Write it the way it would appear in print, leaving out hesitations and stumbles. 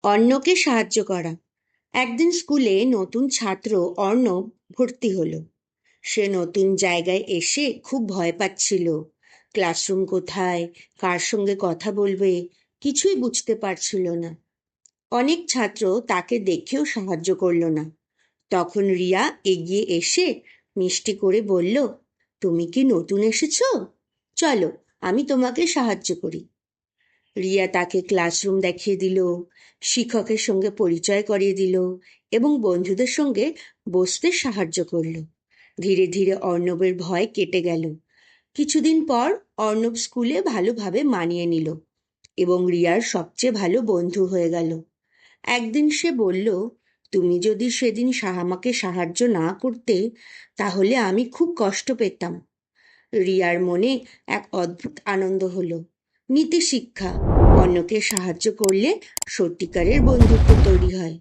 অন্যকে সাহায্য করা। একদিন স্কুলে নতুন ছাত্র অর্ণব ভর্তি হলো। সে নতুন জায়গায় এসে খুব ভয় পাচ্ছিল। ক্লাসরুম কোথায়, কার সঙ্গে কথা বলবে, কিছুই বুঝতে পারছিল না। অনেক ছাত্র তাকে দেখেও সাহায্য করলো না। তখন রিয়া এগিয়ে এসে মিষ্টি করে বলল, তুমি কি নতুন এসেছো? চলো, আমি তোমাকে সাহায্য করি। রিয়া তাকে ক্লাসরুম দেখিয়ে দিল, শিক্ষকের সঙ্গে পরিচয় করিয়ে দিল এবং বন্ধুদের সঙ্গে বসতে সাহায্য করল। ধীরে ধীরে অর্ণবের ভয় কেটে গেল। কিছুদিন পর অর্ণব স্কুলে ভালোভাবে মানিয়ে নিল এবং রিয়ার সবচেয়ে ভালো বন্ধু হয়ে গেল। একদিন সে বলল, তুমি যদি সেদিন আমাকে সাহায্য না করতে, তাহলে আমি খুব কষ্ট পেতাম। রিয়ার মনে এক অদ্ভুত আনন্দ হলো। নীতি শিক্ষা: অন্যকে সাহায্য করলে সত্যিকারের বন্ধুত্ব তৈরি হয়।